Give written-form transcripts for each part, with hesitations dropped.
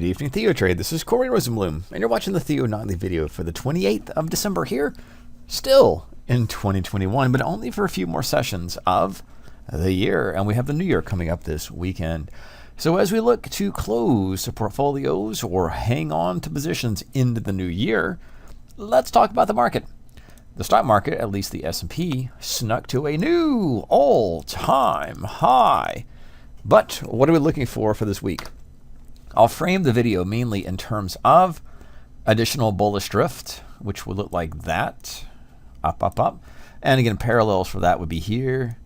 evening, TheoTrade. This is Corey Rosenblum, and you're watching the Theo Nightly video for the 28th of December here, still in 2021, but only for a few more sessions of the year, and we have the new year coming up this weekend. So as we look to close portfolios or hang on to positions into the new year, let's talk about the market. The stock market, at least the S&P, snuck to a new all-time high. But what are we looking for this week? I'll frame the video mainly in terms of additional bullish drift, which would look like that, up, up, up. And again, parallels for that would be here,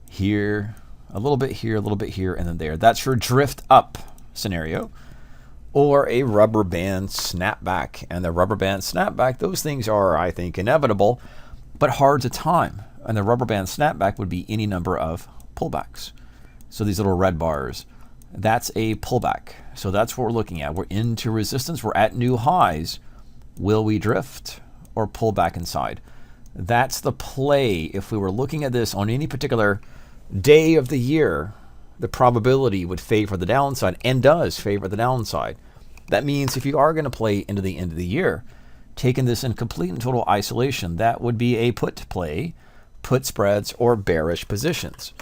here, a little bit here, a little bit here, and then there. That's your drift up scenario. Or a rubber band snapback. And the rubber band snapback, those things are, I think, inevitable, but hard to time. And the rubber band snapback would be any number of pullbacks. So these little red bars, that's a pullback. So that's what we're looking at. We're into resistance. We're at new highs. Will we drift or pull back inside? That's the play. If we were looking at this on any particular day of the year, the probability would favor the downside and does favor the downside. That means if you are going to play into the end of the year, taking this in complete and total isolation, that would be a put play, put spreads, or bearish positions.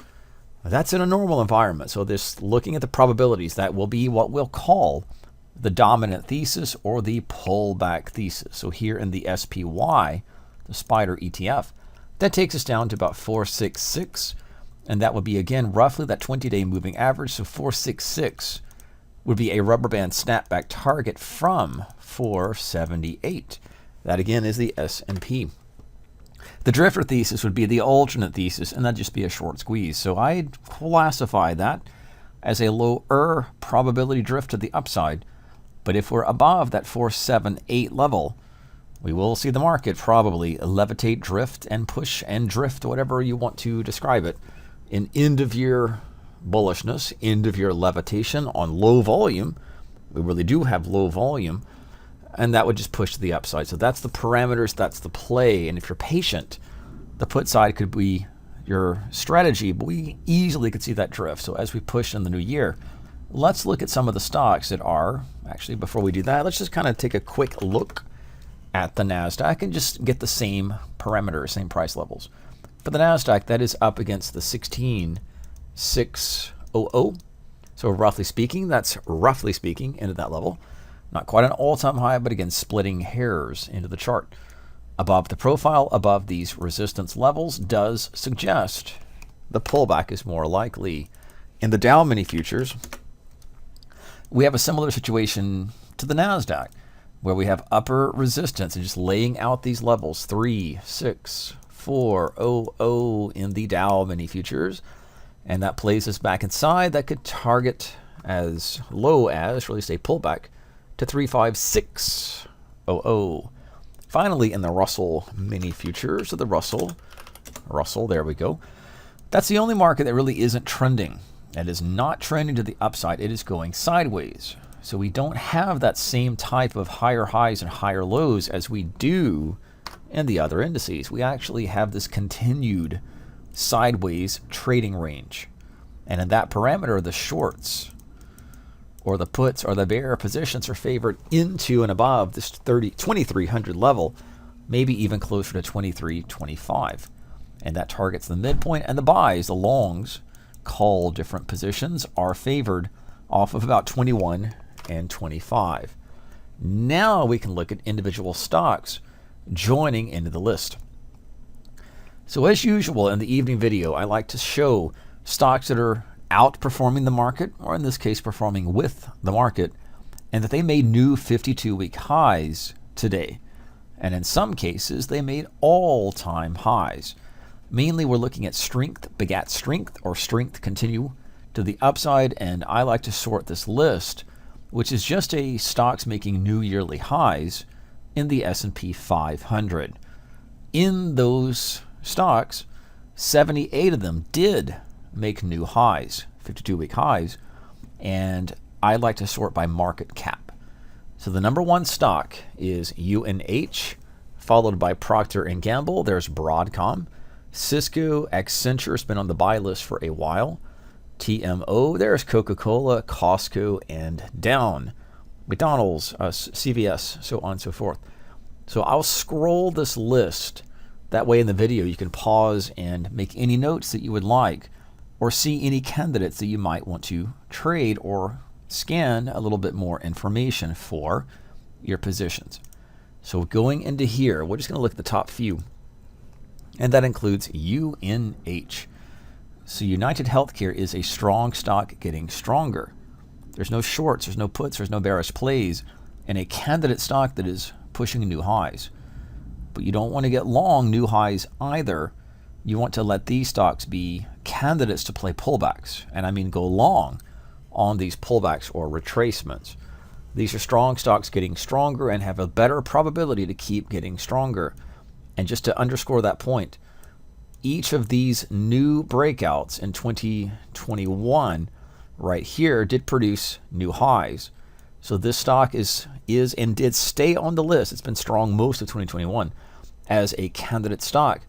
That's in a normal environment. So this looking at the probabilities, that will be what we'll call the dominant thesis or the pullback thesis. So here in the SPY, the Spider ETF, that takes us down to about 466. And that would be, again, roughly that 20-day moving average. So 466 would be a rubber band snapback target from 478. That, again, is the S&P. The drifter thesis would be the alternate thesis, and that'd just be a short squeeze. So I'd classify that as a lower probability drift to the upside. But if we're above that 478 level, we will see the market probably levitate, drift, and push and drift, whatever you want to describe it, in end-of-year bullishness, end-of-year levitation on low volume. We really do have low volume. And that would just push to the upside. So that's the parameters, that's the play. And if you're patient, the put side could be your strategy, but we easily could see that drift. So as we push in the new year, let's look at some of the stocks that are, actually before we do that, let's just kind of take a quick look at the Nasdaq and just get the same parameters, same price levels. For the Nasdaq, that is up against the 16,600. So roughly speaking, that's roughly speaking into that level. Not quite an all-time high, but again, splitting hairs into the chart. Above the profile, above these resistance levels, does suggest the pullback is more likely. In the Dow mini futures, we have a similar situation to the Nasdaq, where we have upper resistance and just laying out these levels, 36400 in the Dow mini futures. And that plays us back inside. That could target as low as, or at least a pullback, to 35600. Finally, in the Russell mini futures, or the Russell, there we go. That's the only market that really isn't trending. It is not trending to the upside. It is going sideways. So we don't have that same type of higher highs and higher lows as we do in the other indices. We actually have this continued sideways trading range. And in that parameter, the shorts or the puts or the bear positions are favored into and above this 2300 level, maybe even closer to 2325. And that targets the midpoint. And the buys, the longs, call different positions, are favored off of about 21 and 25. Now we can look at individual stocks joining into the list. So as usual in the evening video, I like to show stocks that are outperforming the market, or in this case performing with the market, and that they made new 52-week highs today. And in some cases, they made all-time highs. Mainly we're looking at strength begat strength, or strength continue to the upside, and I like to sort this list, which is just a stocks making new yearly highs in the S&P 500. In those stocks, 78 of them did make new highs, 52-week highs, and I like to sort by market cap. So the number one stock is UNH, followed by Procter & Gamble. There's Broadcom, Cisco, Accenture has been on the buy list for a while. TMO, there's Coca-Cola, Costco, and down McDonald's, CVS, so on and so forth. So I'll scroll this list. That way in the video you can pause and make any notes that you would like, or see any candidates that you might want to trade or scan a little bit more information for your positions. So going into here, we're just going to look at the top few, and that includes UNH. So United Healthcare is a strong stock getting stronger. There's no shorts, there's no puts, there's no bearish plays, and a candidate stock that is pushing new highs. But you don't want to get long new highs either. You want to let these stocks be candidates to play pullbacks, and I mean go long on these pullbacks or retracements. These are strong stocks getting stronger and have a better probability to keep getting stronger. And just to underscore that point, each of these new breakouts in 2021 right here did produce new highs. So this stock is and did stay on the list. It's been strong most of 2021 as a candidate stock.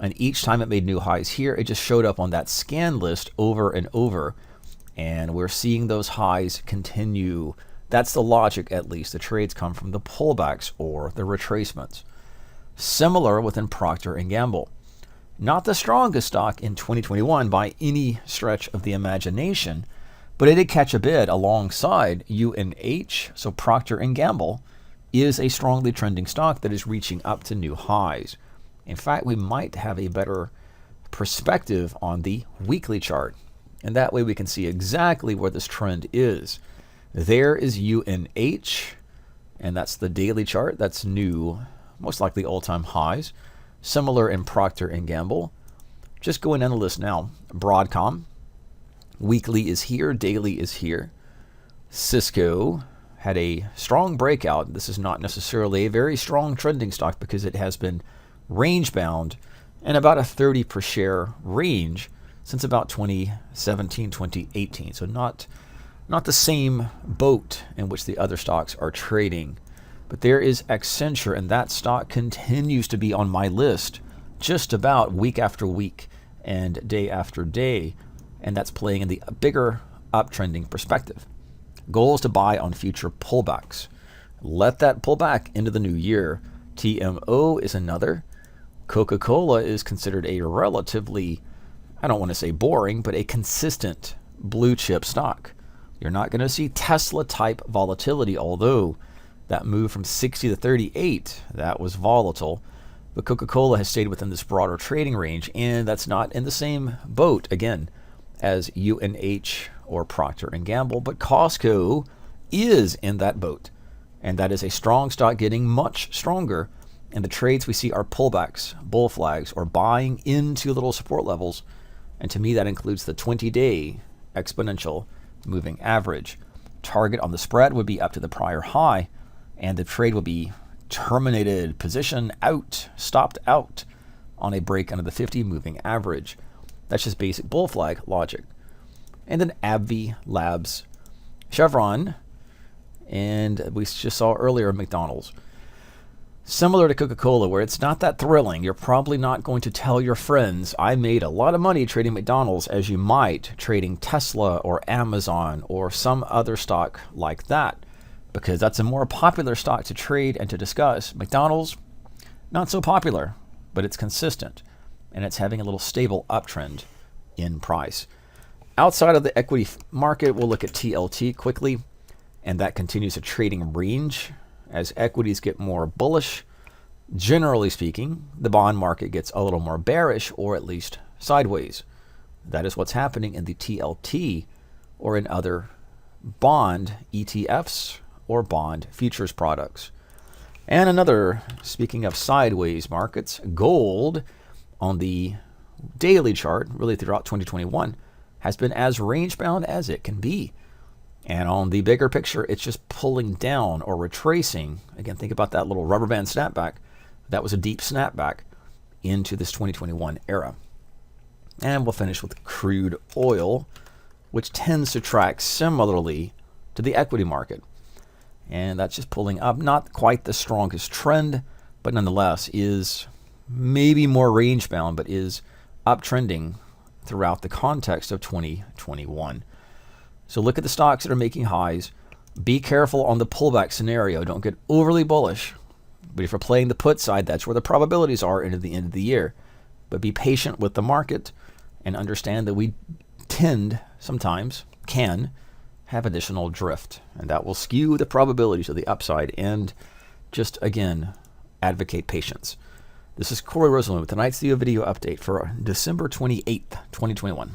And each time it made new highs here, it just showed up on that scan list over and over. And we're seeing those highs continue. That's the logic, at least. The trades come from the pullbacks or the retracements. Similar within Procter & Gamble. Not the strongest stock in 2021 by any stretch of the imagination, but it did catch a bid alongside UNH. So Procter & Gamble is a strongly trending stock that is reaching up to new highs. In fact, we might have a better perspective on the weekly chart, and that way we can see exactly where this trend is. There is UNH, and that's the daily chart. That's new, most likely all-time highs. Similar in Procter & Gamble. Just going down the list now. Broadcom, weekly is here, daily is here. Cisco had a strong breakout. This is not necessarily a very strong trending stock because it has been range bound in about a 30 per share range since about 2017, 2018. So not the same boat in which the other stocks are trading. But there is Accenture, and that stock continues to be on my list just about week after week and day after day. And that's playing in the bigger uptrending perspective. Goal is to buy on future pullbacks. Let that pull back into the new year. TMO is another. Coca-Cola is considered a relatively, I don't want to say boring, but a consistent blue chip stock. You're not going to see Tesla type volatility, although that move from 60 to 38, that was volatile. But Coca-Cola has stayed within this broader trading range, and that's not in the same boat, again, as UNH or Procter & Gamble. But Costco is in that boat, and that is a strong stock getting much stronger. And the trades we see are pullbacks, bull flags, or buying into little support levels. And to me, that includes the 20-day exponential moving average. Target on the spread would be up to the prior high, and the trade would be terminated, position out, stopped out on a break under the 50 moving average. That's just basic bull flag logic. And then AbbVie Labs, Chevron, and we just saw earlier McDonald's. Similar to Coca-Cola, where it's not that thrilling. You're probably not going to tell your friends, I made a lot of money trading McDonald's, as you might trading Tesla or Amazon or some other stock like that, because that's a more popular stock to trade and to discuss. McDonald's, not so popular, but it's consistent, and it's having a little stable uptrend in price. Outside of the equity market, we'll look at TLT quickly, and that continues a trading range. As equities get more bullish, generally speaking, the bond market gets a little more bearish, or at least sideways. That is what's happening in the TLT or in other bond ETFs or bond futures products. And another, speaking of sideways markets, gold on the daily chart, really throughout 2021, has been as range bound as it can be. And on the bigger picture, it's just pulling down or retracing. Again, think about that little rubber band snapback. That was a deep snapback into this 2021 era. And we'll finish with crude oil, which tends to track similarly to the equity market. And that's just pulling up, not quite the strongest trend, but nonetheless is maybe more range bound, but is uptrending throughout the context of 2021. So look at the stocks that are making highs. Be careful on the pullback scenario. Don't get overly bullish. But if you're playing the put side, that's where the probabilities are into the end of the year. But be patient with the market and understand that we sometimes can have additional drift. And that will skew the probabilities of the upside. And just, again, advocate patience. This is Corey Rosenblum with tonight's Theo video update for December 28th, 2021.